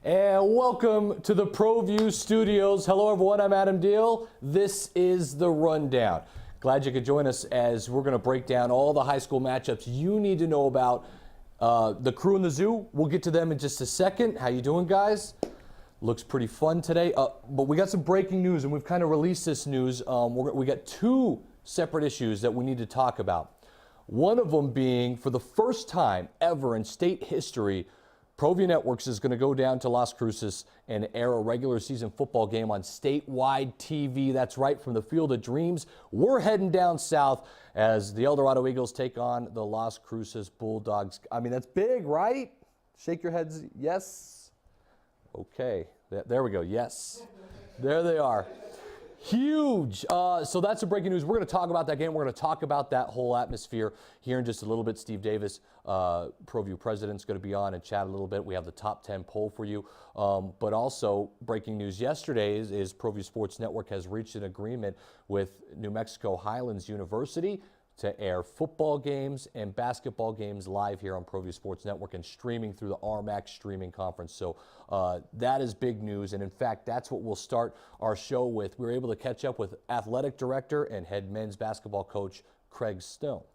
And welcome to the Proview Studios. Hello everyone, I'm Adam Deal. This is The Rundown. Glad you could join us as we're going to break down all the high school matchups you need to know about. The crew in the zoo, we'll get to them in just a second. How you doing, guys? Looks pretty fun today. But we got some breaking news, and we've kind of released this news. We got two separate issues that we need to talk about. One of them being, for the first time ever in state history, Proview Networks is going to go down to Las Cruces and air a regular season football game on statewide TV. That's right, from the Field of Dreams. We're heading down south as the El Dorado Eagles take on the Las Cruces Bulldogs. I mean, that's big, right? Shake your heads, yes? Okay, there we go, yes. There they are. Huge. So that's the breaking news. We're going to talk about that game. We're going to talk about that whole atmosphere here in just a little bit. Steve Davis, Proview president, is going to be on and chat a little bit. We have the top 10 poll for you. But also, breaking news yesterday is Proview Sports Network has reached an agreement with New Mexico Highlands University to air football games and basketball games live here on Proview Sports Network and streaming through the RMAC streaming conference. So that is big news, and in fact, that's what we'll start our show with. We were able to catch up with athletic director and head men's basketball coach Craig Snow.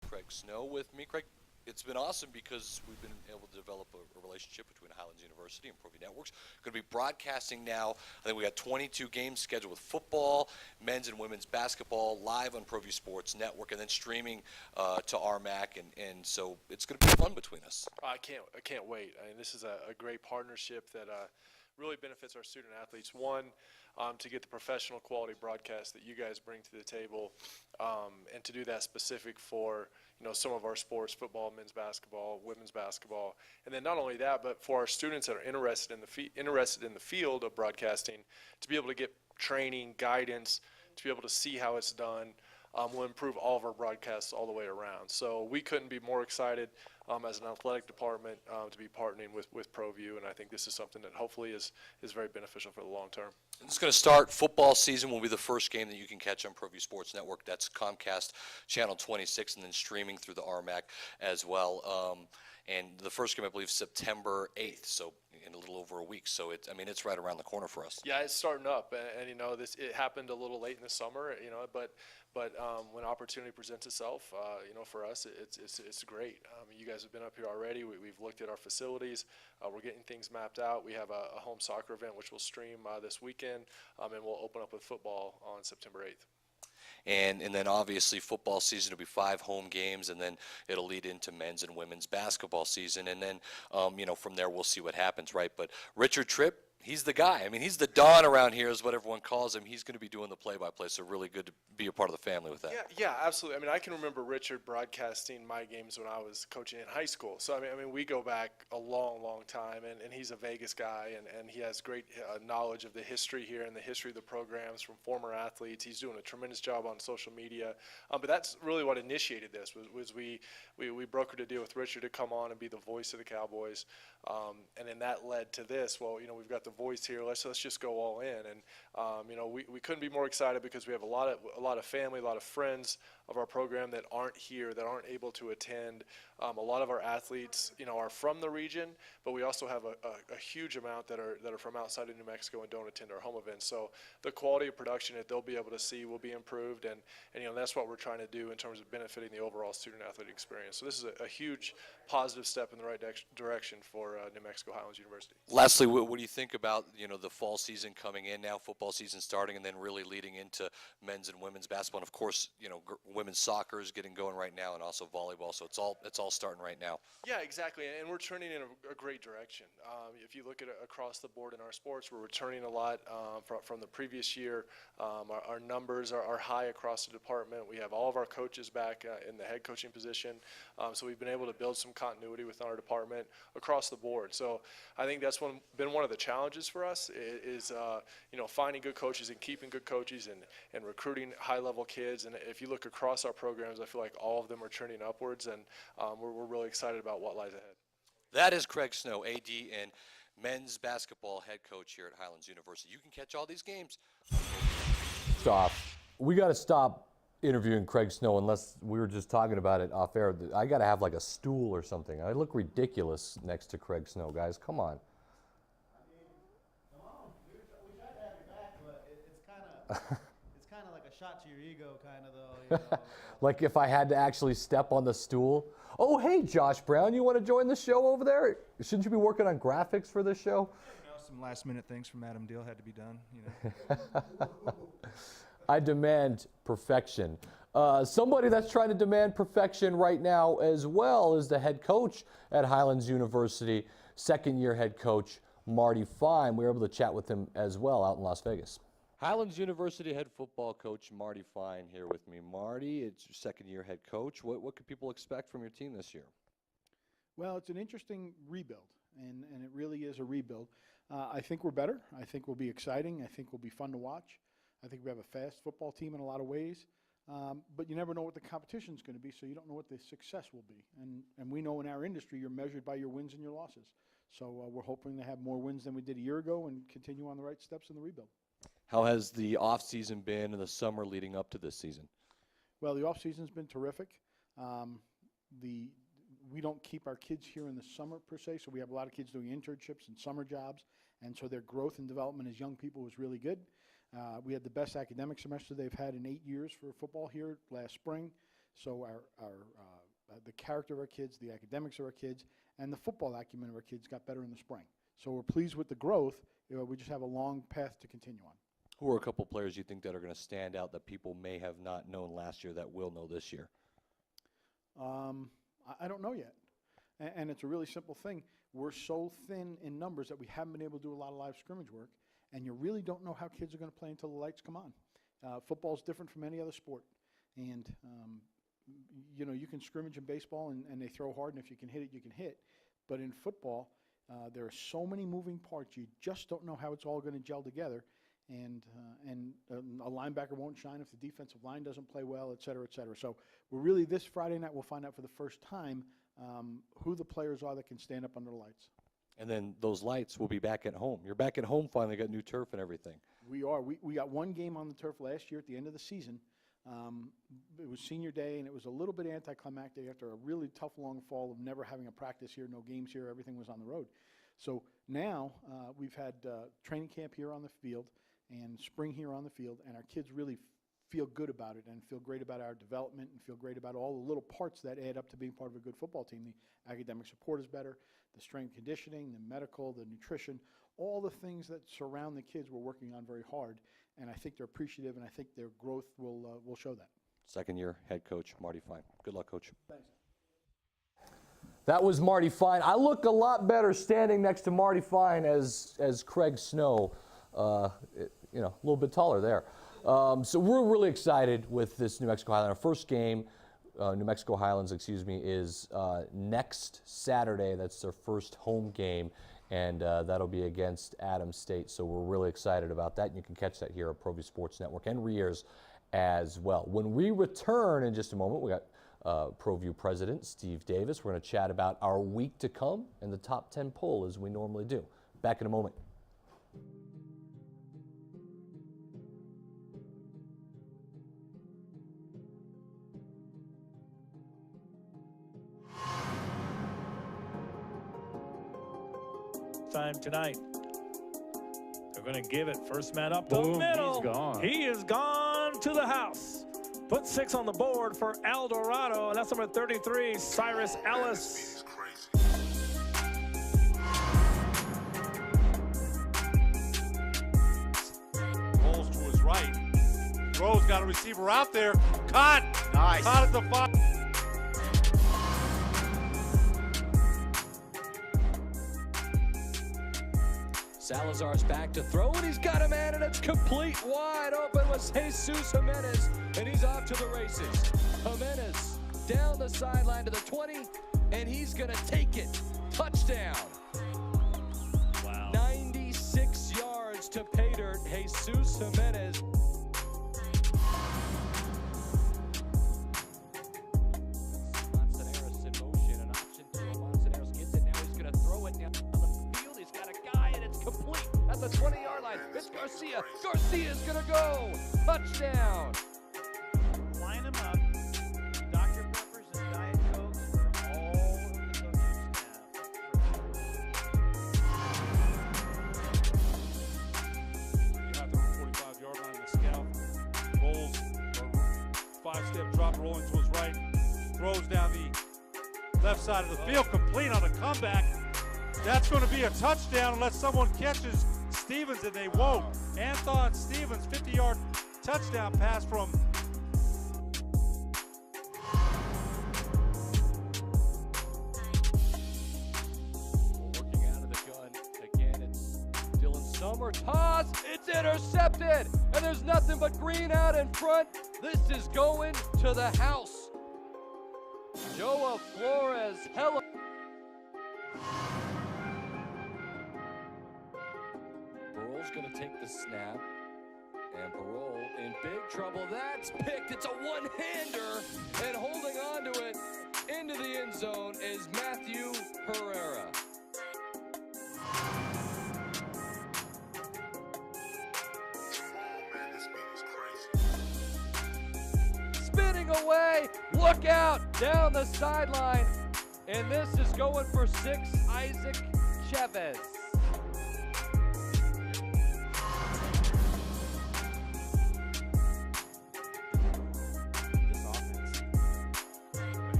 Craig Snow with me. Craig, it's been awesome because we've been able to develop a relationship between Highlands University and Proview Networks. Going to be broadcasting now. I think we got 22 games scheduled with football, men's and women's basketball live on Proview Sports Network, and then streaming to RMAC, and so it's going to be fun between us. I can't wait. I mean, this is a great partnership that really benefits our student athletes. One, to get the professional quality broadcast that you guys bring to the table, and to do that specific for some of our sports, football, men's basketball, women's basketball, and then not only that, but for our students that are interested in the field of broadcasting, to be able to get training, guidance, to be able to see how it's done, will improve all of our broadcasts all the way around. So we couldn't be more excited as an athletic department to be partnering with Proview, and I think this is something that hopefully is very beneficial for the long term. It's going to start. Football season will be the first game that you can catch on Proview Sports Network. That's Comcast Channel 26, and then streaming through the RMAC as well. And the first game, I believe, September 8th, so in a little over a week. So it's right around the corner for us. Yeah, it's starting up, and it happened a little late in the summer, but when opportunity presents itself, for us, it's great. You guys have been up here already. We've looked at our facilities. We're getting things mapped out. We have a home soccer event which we'll stream this weekend, and we'll open up with football on September 8th. And then obviously football season will be 5 home games, and then it'll lead into men's and women's basketball season, and then from there we'll see what happens, right? But Richard Tripp, he's the guy. I mean, he's the Don around here is what everyone calls him. He's going to be doing the play-by-play, so really good to be a part of the family with that. Yeah, absolutely. I mean, I can remember Richard broadcasting my games when I was coaching in high school. So, I mean, we go back a long, long time, and he's a Vegas guy, and he has great knowledge of the history here and the history of the programs from former athletes. He's doing a tremendous job on social media. But that's really what initiated this, was we brokered a deal with Richard to come on and be the voice of the Cowboys. And then that led to this. Well, we've got the voice here. Let's just go all in. And we couldn't be more excited because we have a lot of family, a lot of friends of our program that aren't here, that aren't able to attend. A lot of our athletes, are from the region, but we also have a huge amount that are from outside of New Mexico and don't attend our home events. So the quality of production that they'll be able to see will be improved, and that's what we're trying to do in terms of benefiting the overall student athlete experience. So this is a huge positive step in the right direction for New Mexico Highlands University. Lastly, what do you think about the fall season coming in now, football season starting, and then really leading into men's and women's basketball, and of course women's soccer is getting going right now, and also volleyball. So it's all starting right now. Yeah, exactly, and we're turning in a great direction. If you look at it across the board in our sports, we're returning a lot from the previous year. Our numbers are high across the department. We have all of our coaches back in the head coaching position, so we've been able to build some continuity within our department across the board. So I think that's been one of the challenges for us is finding good coaches and keeping good coaches and recruiting high-level kids. And if you look across our programs, I feel like all of them are trending upwards, and we're really excited about what lies ahead. That is Craig Snow, AD and men's basketball head coach here at Highlands University. You can catch all these games. Stop. We got to stop interviewing Craig Snow unless we were just talking about it off air. I got to have like a stool or something. I look ridiculous next to Craig Snow, guys. Come on. Come on. We tried to have you back, but it's kind of like a shot to your ego, kind of though. You know? Like if I had to actually step on the stool. Oh, hey, Josh Brown, you want to join the show over there? Shouldn't you be working on graphics for this show? You know, some last-minute things from Adam Deal had to be done. You know. I demand perfection. Somebody that's trying to demand perfection right now as well is the head coach at Highlands University, second-year head coach Marty Fine. We were able to chat with him as well out in Las Vegas. Highlands University head football coach Marty Fine here with me. Marty, it's your second-year head coach. What could people expect from your team this year? Well, it's an interesting rebuild, and it really is a rebuild. I think we're better. I think we'll be exciting. I think we'll be fun to watch. I think we have a fast football team in a lot of ways, but you never know what the competition's going to be, so you don't know what the success will be. And we know in our industry you're measured by your wins and your losses. So we're hoping to have more wins than we did a year ago and continue on the right steps in the rebuild. How has the off-season been and the summer leading up to this season? Well, the off-season's been terrific. We don't keep our kids here in the summer per se, so we have a lot of kids doing internships and summer jobs, and so their growth and development as young people was really good. We had the best academic semester they've had in 8 years for football here last spring. So the character of our kids, the academics of our kids, and the football acumen of our kids got better in the spring. So we're pleased with the growth. We just have a long path to continue on. Who are a couple players you think that are going to stand out that people may have not known last year that will know this year? I don't know yet. And it's a really simple thing. We're so thin in numbers that we haven't been able to do a lot of live scrimmage work, and you really don't know how kids are going to play until the lights come on. Football's different from any other sport. And, you know, you can scrimmage in baseball and they throw hard, and if you can hit it, you can hit. But in football, there are so many moving parts, you just don't know how it's all going to gel together. And a linebacker won't shine if the defensive line doesn't play well, et cetera, et cetera. So we're really, this Friday night, we'll find out for the first time who the players are that can stand up under the lights. And then those lights will be back at home. You're back at home finally, got new turf and everything. We are. We got one game on the turf last year at the end of the season. It was senior day, and it was a little bit anticlimactic after a really tough long fall of never having a practice here, no games here, everything was on the road. So now we've had training camp here on the field and spring here on the field, and our kids really feel good about it and feel great about our development and feel great about all the little parts that add up to being part of a good football team. The academic support is better, the strength conditioning, the medical, the nutrition, all the things that surround the kids we're working on very hard, and I think they're appreciative, and I think their growth will show that. Second-year head coach Marty Fine. Good luck, Coach. Thanks. That was Marty Fine. I look a lot better standing next to Marty Fine as Craig Snow. You know, a little bit taller there. So we're really excited with this New Mexico Highland. Our first game, New Mexico Highlands, is next Saturday. That's their first home game, and that'll be against Adams State. So we're really excited about that. And you can catch that here at Proview Sports Network and Rears as well. When we return in just a moment, we got Proview President Steve Davis. We're going to chat about our week to come and the top 10 poll as we normally do. Back in a moment. Time tonight. They're going to give it. First man up the Boom, middle. he's gone. He is gone to the house. Put 6 on the board for El Dorado, and that's number 33, Cyrus Ellis. Rolls to his right. Rose got a receiver out there. Caught. Nice. Caught at the 5. Salazar's back to throw, and he's got a man, and it's complete. Wide open was Jesus Jimenez, and he's off to the races. Jimenez down the sideline to the 20, and he's going to take it. Touchdown. Wow. 96 yards to pay dirt. Jesus Jimenez. Manzanares in motion, an option to Manzanares gets it now. He's going to throw it down the field. He's got a guy, and it's complete at the 20-yard line. It's Garcia. Garcia's going to go. Touchdown. 5-step drop, rolling to his right. Throws down the left side of the field, complete on a comeback. That's going to be a touchdown unless someone catches Stevens, and they won't. Anthon Stevens, 50-yard touchdown pass from Working out of the gun again. It's Dylan Summer. Toss. It's intercepted. And there's nothing but green out in front. This is going to the house. Joa Flores. Hello. Burrell's going to take the snap. And Burrell in big trouble. That's picked. It's a one-hander. And holding on to it into the end zone is Matthew Herrera. Spinning away. Look out down the sideline. And this is going for 6, Isaac Chavez.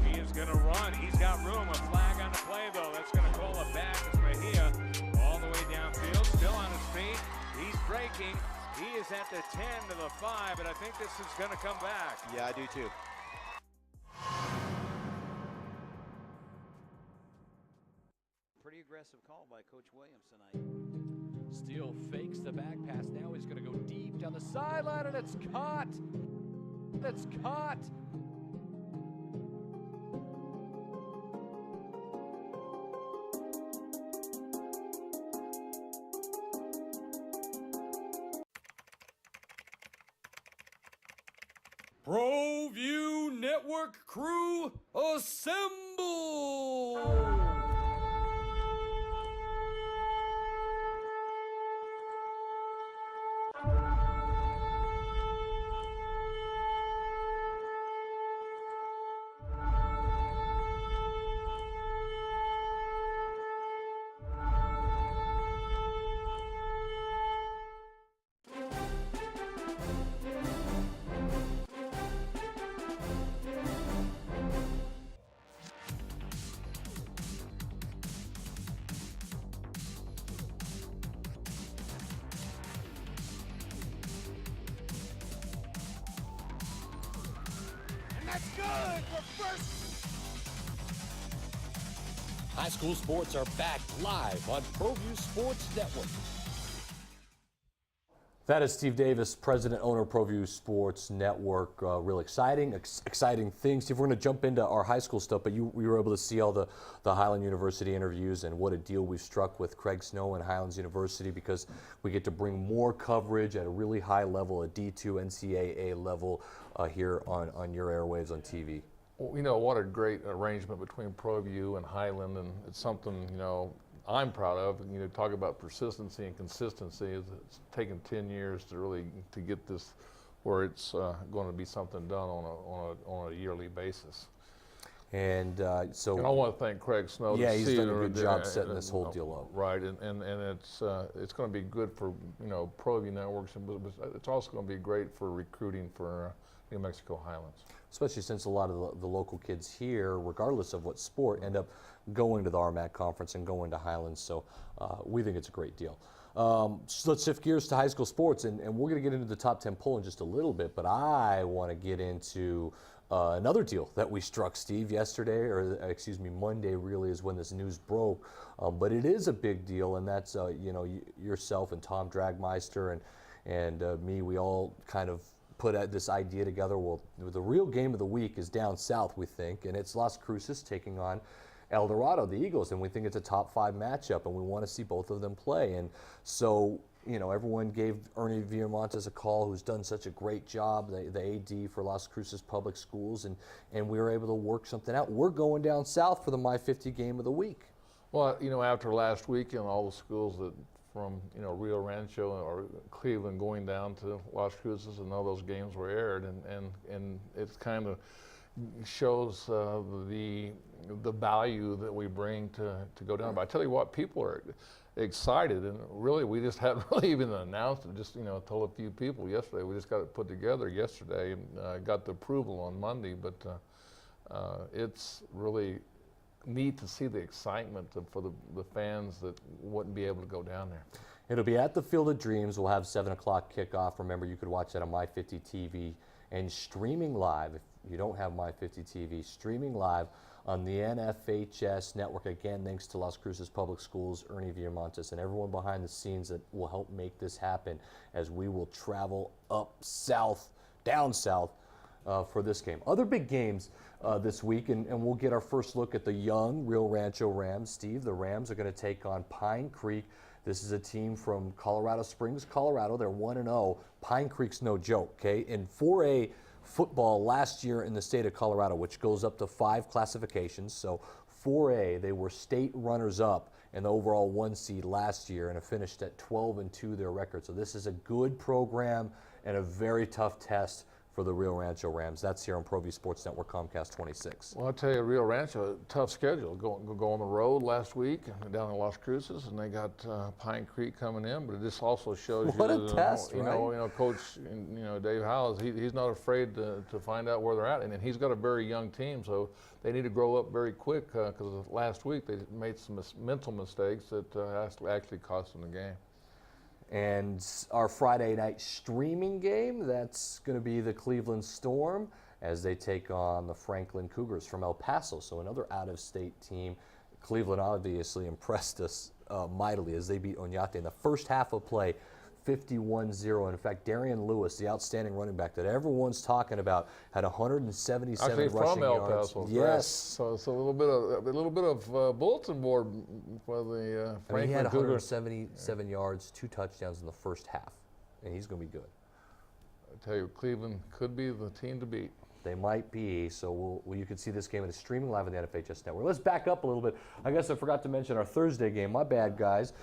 He is going to run. He's got room. A flag on the play, though. That's going to call it back. It's Mejia all the way downfield. Still on his feet. He's breaking. He is at the 10 to the 5, and I think this is going to come back. Yeah, I do too. Pretty aggressive call by Coach Williams tonight. Steele fakes the back pass. Now he's going to go deep down the sideline, and it's caught. It's caught. Proview Network crew assemble! That's good for first. High school sports are back live on Proview Sports Network. That is Steve Davis, president, owner of Proview Sports Network. Real exciting things. Steve, we're going to jump into our high school stuff, but we were able to see all the Highland University interviews and what a deal we've struck with Craig Snow and Highlands University, because we get to bring more coverage at a really high level, a D2 NCAA level here on your airwaves on TV. Well, you know, what a great arrangement between Proview and Highland, and it's something, you know, I'm proud of. You know, talk about persistency and consistency. It's taken 10 years to really to get this where it's going to be something done on a yearly basis. And so, and I want to thank Craig Snow. Yeah, he's done a there, good job setting this whole deal up. Right, and it's going to be good for, you know, Proview networks, but it's also going to be great for recruiting for New Mexico Highlands. Especially since a lot of the local kids here, regardless of what sport, end up going to the RMAC conference and going to Highlands. So we think it's a great deal. So let's shift gears to high school sports, and we're going to get into the top 10 poll in just a little bit, but I want to get into another deal that we struck, Steve, yesterday, or excuse me, Monday really is when this news broke. But it is a big deal, and that's you know, yourself and Tom Dragmeister and me, we all kind of put this idea together. Well, the real game of the week is down south, we think, and it's Las Cruces taking on El Dorado, the Eagles, and we think it's a top 5 matchup, and we want to see both of them play. And so, you know, everyone gave Ernie Villamontes a call, who's done such a great job, the AD for Las Cruces Public Schools, and we were able to work something out. We're going down south for the My 50 game of the week. Well, you know, after last weekend, all the schools that from, you know, Rio Rancho or Cleveland going down to Las Cruces, and all those games were aired, and it kind of shows the value that we bring to go down. But I tell you what, people are, excited, and really we just hadn't really even announced it. Just told a few people yesterday. We just got it put together yesterday and got the approval on Monday. But it's really neat to see the excitement for the fans that wouldn't be able to go down there. It'll be at the Field of Dreams. We'll have 7 o'clock kickoff. Remember, you could watch that on My50 TV and streaming live. If you don't have My50 TV, streaming live on the NFHS network. Again, thanks to Las Cruces Public Schools, Ernie Villamontes, and everyone behind the scenes that will help make this happen as we will travel up south, down south for this game. Other big games this week, and we'll get our first look at the young Rio Rancho Rams. Steve, the Rams are going to take on Pine Creek. This is a team from Colorado Springs, Colorado. They're 1-0. Pine Creek's no joke, okay? In 4A football last year in the state of Colorado, which goes up to 5 classifications. So 4A, they were state runners-up in the overall 1 seed last year and have finished at 12-2 their record. So this is a good program and a very tough test for the Rio Rancho Rams. That's here on Proview Sports Network, Comcast 26. Well, I'll tell you, Rio Rancho, tough schedule. Go on the road last week down in Las Cruces, and they got Pine Creek coming in. But it just also shows what you a test, right? Coach, Dave Howells, he's not afraid to find out where they're at, and he's got a very young team, so they need to grow up very quick. Because last week they made some mental mistakes that actually cost them the game. And our Friday night streaming game, that's going to be the Cleveland Storm as they take on the Franklin Cougars from El Paso. So another out-of-state team. Cleveland obviously impressed us mightily as they beat Oñate in the first half of play, 51-0. In fact, Darian Lewis, the outstanding running back that everyone's talking about, had 177 actually rushing from El yards. Paso. Yes. So it's a little bit of bulletin board for the Franklin he had Cougars. 177 yards, 2 touchdowns in the first half, and he's going to be good. I tell you, Cleveland could be the team to beat. They might be, so you can see this game at streaming live on the NFHS Network. Let's back up a little bit. I guess I forgot to mention our Thursday game. My bad, guys.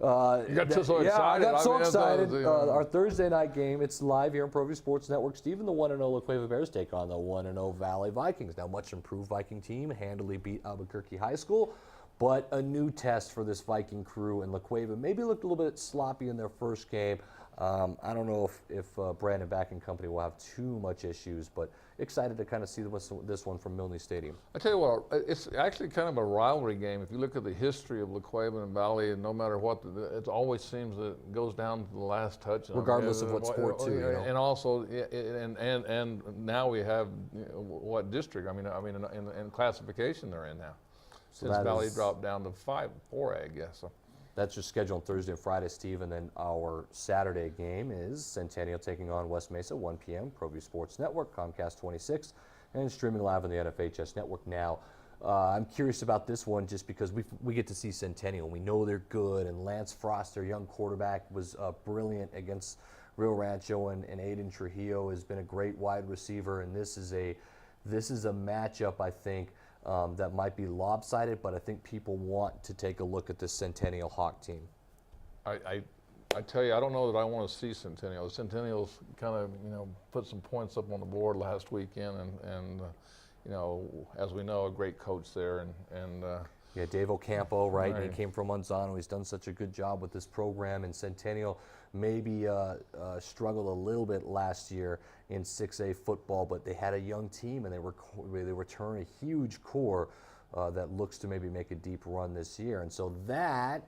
You got so excited. Yeah, I got so excited. Was, our Thursday night game, it's live here on Proview Sports Network. Stephen, the 1-0 La Cueva Bears take on the 1-0 Valley Vikings. Now, much improved Viking team, handily beat Albuquerque High School, but a new test for this Viking crew. And La Cueva maybe looked a little bit sloppy in their first game. I don't know if Brandon Back and company will have too much issues, but excited to kind of see this one from Milne Stadium. I tell you what, it's actually kind of a rivalry game. If you look at the history of La Cueva and Valley, and no matter what, it always seems that it goes down to the last touch. Regardless of what sport, too. And also, and now we have what district? I mean, in classification they're in now. So since Valley dropped down to 4A, I guess. So. That's your schedule on Thursday and Friday, Steve. And then our Saturday game is Centennial taking on West Mesa, 1 p.m., Proview Sports Network, Comcast 26, and streaming live on the NFHS Network now. I'm curious about this one just because we get to see Centennial. We know they're good, and Lance Frost, their young quarterback, was brilliant against Rio Rancho, and Aiden Trujillo has been a great wide receiver, and this is a matchup, I think, that might be lopsided, but I think people want to take a look at this Centennial Hawk team. I tell you, I don't know that I want to see Centennial. The Centennials kind of, put some points up on the board last weekend, and as we know, a great coach there, and yeah, Dave Ocampo, right? And he came from Monzano. He's done such a good job with this program, and Centennial maybe struggled a little bit last year in 6A football, but they had a young team, and they return a huge core that looks to maybe make a deep run this year. And so that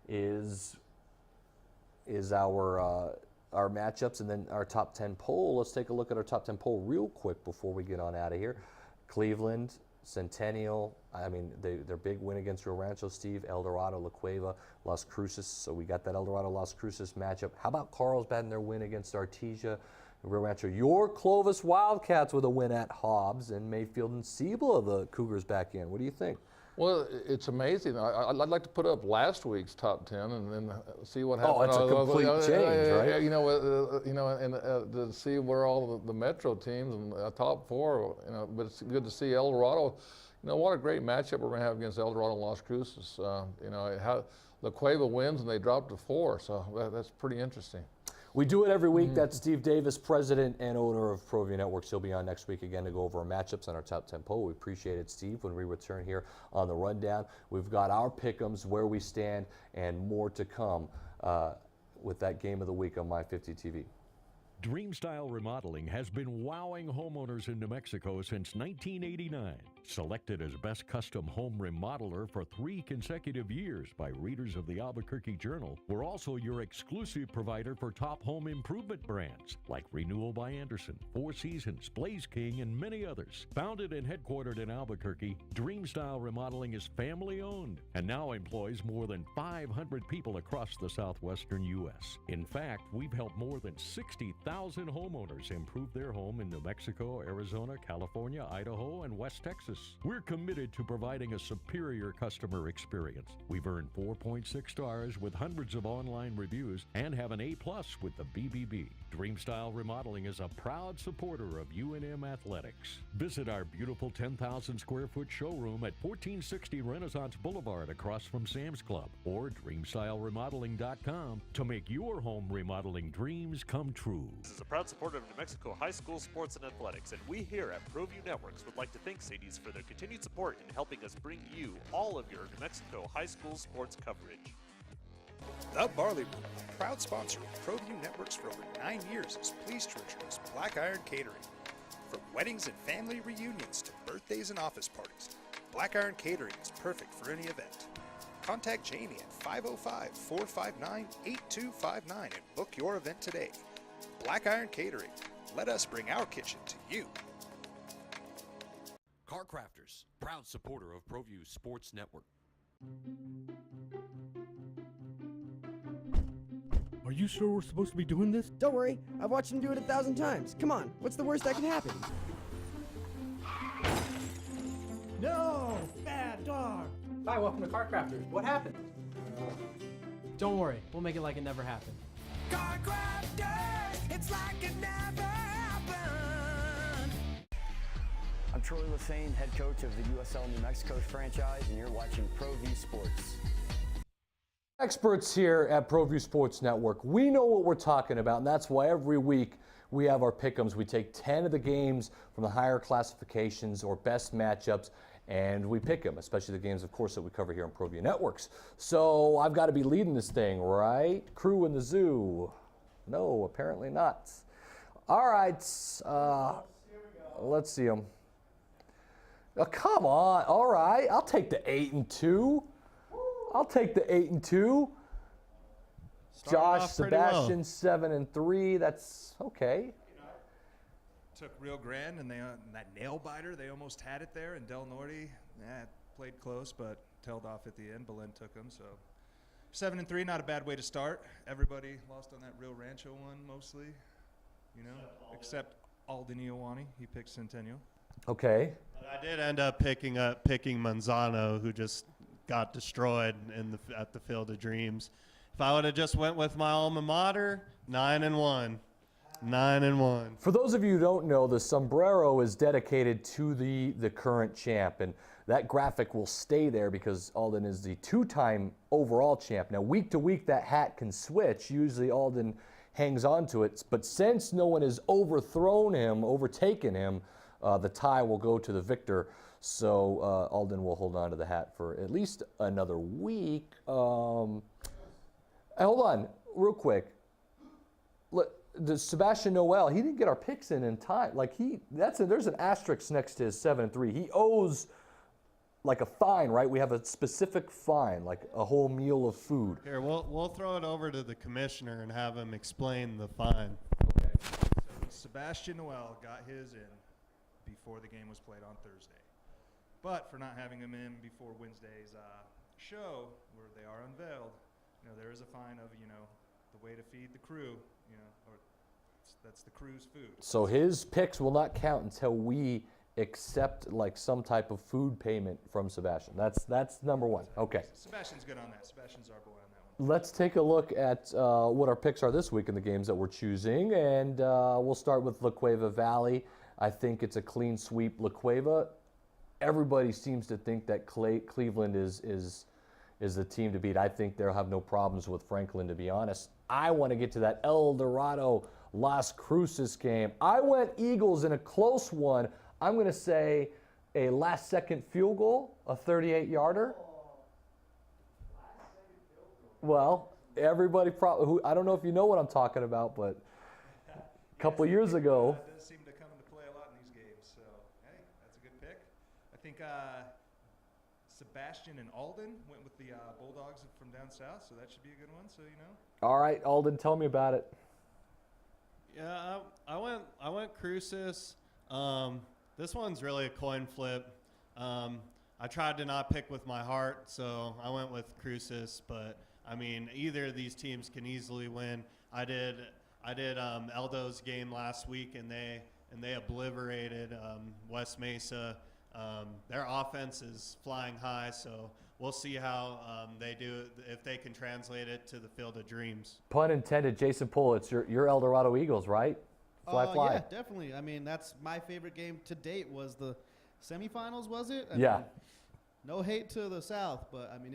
is our matchups, and then our top 10 poll. Let's take a look at our top 10 poll real quick before we get on out of here. Cleveland, Centennial, I mean, their big win against Rio Rancho, Steve, El Dorado, La Cueva, Las Cruces. So we got that El Dorado, Las Cruces matchup. How about Carlsbad and their win against Artesia, Rio Rancho? Your Clovis Wildcats with a win at Hobbs, and Mayfield and Cibola, the Cougars back in. What do you think? Well, it's amazing. I'd like to put up last week's top 10 and then see what happens. Oh, it's a complete change, right? And to see where all the Metro teams and top 4. But it's good to see El Dorado. What a great matchup we're going to have against El Dorado and Las Cruces. La Cueva wins and they drop to 4, so that's pretty interesting. We do it every week. That's Steve Davis, president and owner of Proview Networks. He'll be on next week again to go over our matchups on our top 10 poll. We appreciate it, Steve. When we return here on the rundown, we've got our pick'ems, where we stand, and more to come with that game of the week on My 50 TV. Dreamstyle Remodeling has been wowing homeowners in New Mexico since 1989. Selected as Best Custom Home Remodeler for 3 consecutive years by readers of the Albuquerque Journal, we're also your exclusive provider for top home improvement brands like Renewal by Anderson, Four Seasons, Blaze King, and many others. Founded and headquartered in Albuquerque, Dreamstyle Remodeling is family-owned and now employs more than 500 people across the southwestern U.S. In fact, we've helped more than 60,000 homeowners improve their home in New Mexico, Arizona, California, Idaho, and West Texas. We're committed to providing a superior customer experience. We've earned 4.6 stars with hundreds of online reviews and have an A+ with the BBB. Dreamstyle Remodeling is a proud supporter of UNM Athletics. Visit our beautiful 10,000 square foot showroom at 1460 Renaissance Boulevard across from Sam's Club, or dreamstyleremodeling.com to make your home remodeling dreams come true. This is a proud supporter of New Mexico high school sports and athletics, and we here at Proview Networks would like to thank Sadie's for their continued support in helping us bring you all of your New Mexico high school sports coverage. The Barley Room, a proud sponsor of Proview Networks for over 9 years, is pleased to introduce Black Iron Catering. From weddings and family reunions to birthdays and office parties, Black Iron Catering is perfect for any event. Contact Jamie at 505-459-8259 and book your event today. Black Iron Catering. Let us bring our kitchen to you. Car Crafters, proud supporter of Proview Sports Network. Are you sure we're supposed to be doing this? Don't worry, I've watched him do it 1,000 times. Come on, what's the worst that can happen? No! Bad dog! Hi, welcome to Car Crafters. What happened? Don't worry, we'll make it like it never happened. Car Crafters, it's like it never happened. I'm Troy Lefane, head coach of the USL New Mexico franchise, and you're watching Proview Sports. Experts here at Proview Sports Network, we know what we're talking about, and that's why every week we have our pick'ems. We take 10 of the games from the higher classifications or best matchups, and we pick them, especially the games, of course, that we cover here on Proview Networks. So I've got to be leading this thing, right? Crew in the zoo. No, apparently not. All right, let's see them. Oh, come on. All right, I'll take the 8-2. I'll take the 8-2. Josh, Sebastian, 7-3. That's okay. Took Rio Grande and that nail biter, they almost had it there. And Del Norte, played close, but tailed off at the end. Belen took them, so 7-3, not a bad way to start. Everybody lost on that Rio Rancho one mostly, except Alden Iowani. He picked Centennial. Okay. I did end up picking Manzano, who just got destroyed at the Field of Dreams. If I would have just went with my alma mater, 9-1. 9-1. For those of you who don't know, the sombrero is dedicated to the current champ, and that graphic will stay there because Alden is the 2-time overall champ. Now, week to week, that hat can switch. Usually, Alden hangs on to it, but since no one has overtaken him, the tie will go to the victor. So Alden will hold on to the hat for at least another week. Hold on, real quick. Sebastian Noel, he didn't get our picks in time. Like there's an asterisk next to his 7-3. He owes like a fine, right? We have a specific fine, like a whole meal of food. Here, we'll throw it over to the commissioner and have him explain the fine. Okay. So Sebastian Noel got his in before the game was played on Thursday. But for not having him in before Wednesday's show, where they are unveiled, there is a fine of, the way to feed the crew, or that's the crew's food. So his picks will not count until we accept like some type of food payment from Sebastian. That's number one. Okay. Sebastian's good on that. Sebastian's our boy on that one. Let's take a look at what our picks are this week in the games that we're choosing, and we'll start with La Cueva Valley. I think it's a clean sweep. La Cueva, everybody seems to think that Cleveland is is the team to beat. I think they'll have no problems with Franklin, to be honest. I want to get to that El Dorado Las Cruces game. I went Eagles in a close one. I'm going to say a last-second field goal, a 38-yarder. Well, everybody probably, I don't know if you know what I'm talking about, but a couple years ago. It does seem to come into play a lot in these games. So, hey, that's a good pick. I think Sebastian and Alden went with the Bulldogs from down south, so that should be a good one. So, you know. All right, Alden, tell me about it. Yeah, I went Cruces. This one's really a coin flip. I tried to not pick with my heart, so I went with Cruces. But I mean, either of these teams can easily win. I did Eldo's game last week, and they obliterated West Mesa. Their offense is flying high, so we'll see how they do, if they can translate it to the Field of Dreams. Pun intended. Jason Pohl, it's your El Dorado Eagles, right? Fly. Yeah, definitely. I mean, that's my favorite game to date was the semifinals, was it? I Yeah. mean, no hate to the South, but I mean,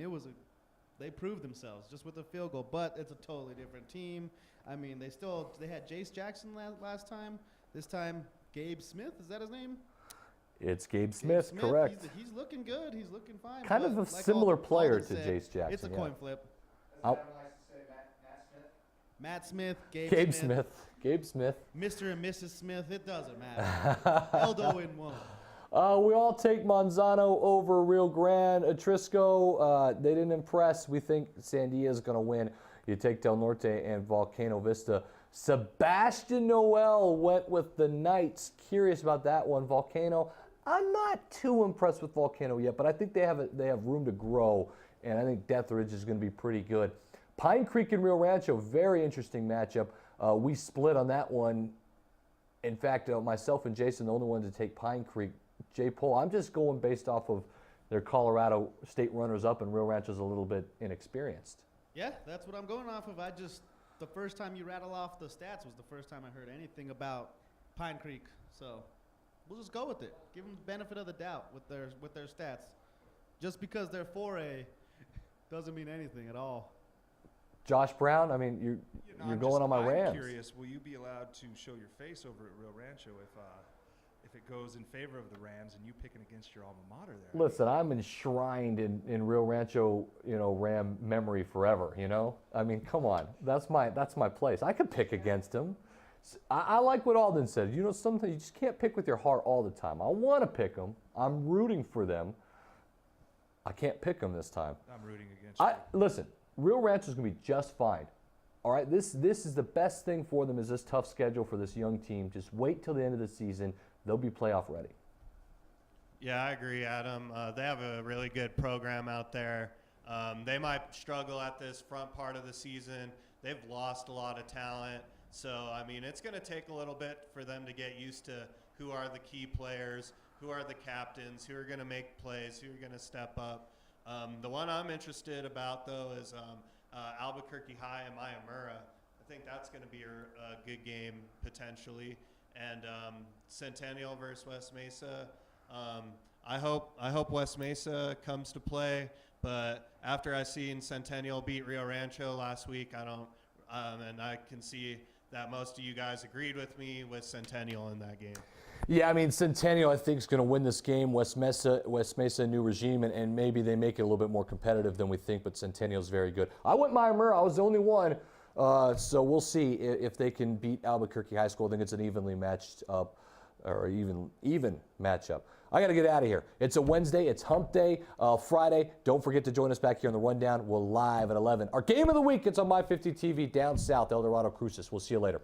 they proved themselves just with a field goal, but it's a totally different team. I mean, they had Jace Jackson last time. This time, Gabe Smith, is that his name? It's Gabe Smith, correct. He's looking good. He's looking fine. Kind of a like similar player Alden to said, Jace Jackson. It's a coin flip. Matt Smith, Gabe Smith. Gabe Smith. Mr. and Mrs. Smith, it doesn't matter. Eldo in one. We all take Manzano over Rio Grande. Atrisco, they didn't impress. We think Sandia is going to win. You take Del Norte and Volcano Vista. Sebastian Noel went with the Knights. Curious about that one. Volcano, I'm not too impressed with Volcano yet, but I think they have room to grow, and I think Death Ridge is going to be pretty good. Pine Creek and Rio Rancho, very interesting matchup. We split on that one. In fact, myself and Jason, the only ones to take Pine Creek. Jay Pohl, I'm just going based off of their Colorado State runners-up, and Rio Rancho's a little bit inexperienced. Yeah, that's what I'm going off of. The first time you rattle off the stats was the first time I heard anything about Pine Creek. So we'll just go with it. Give them the benefit of the doubt with their stats. Just because they're 4A doesn't mean anything at all. Josh Brown, I mean, you're going on my Rams. I'm curious, will you be allowed to show your face over at Rio Rancho if it goes in favor of the Rams and you picking against your alma mater there? Listen, I'm enshrined in Rio Rancho, Ram memory forever, I mean, come on. That's my place. I could pick against them. I like what Alden said. Sometimes you just can't pick with your heart all the time. I want to pick them. I'm rooting for them. I can't pick them this time. I'm rooting against you. Listen, Rio Rancho is going to be just fine. All right, this is the best thing for them is this tough schedule for this young team. Just wait till the end of the season. They'll be playoff ready. Yeah, I agree, Adam. They have a really good program out there. They might struggle at this front part of the season. They've lost a lot of talent. So, I mean, it's going to take a little bit for them to get used to who are the key players, who are the captains, who are going to make plays, who are going to step up. The one I'm interested about, though, is Albuquerque High and Mayamura. I think that's going to be a good game, potentially. And Centennial versus West Mesa. I hope West Mesa comes to play, but after I seen Centennial beat Rio Rancho last week, I don't, and I can see that most of you guys agreed with me with Centennial in that game. Yeah, I mean, Centennial, I think, is going to win this game. West Mesa, new regime, and maybe they make it a little bit more competitive than we think, but Centennial's very good. I went Mayamura. I was the only one. So we'll see if they can beat Albuquerque High School. I think it's an evenly matched up, or even matchup. I got to get out of here. It's a Wednesday. It's Hump Day. Friday. Don't forget to join us back here on the Rundown. We're live at 11. Our game of the week. It's on My 50 TV down south, El Dorado Cruces. We'll see you later.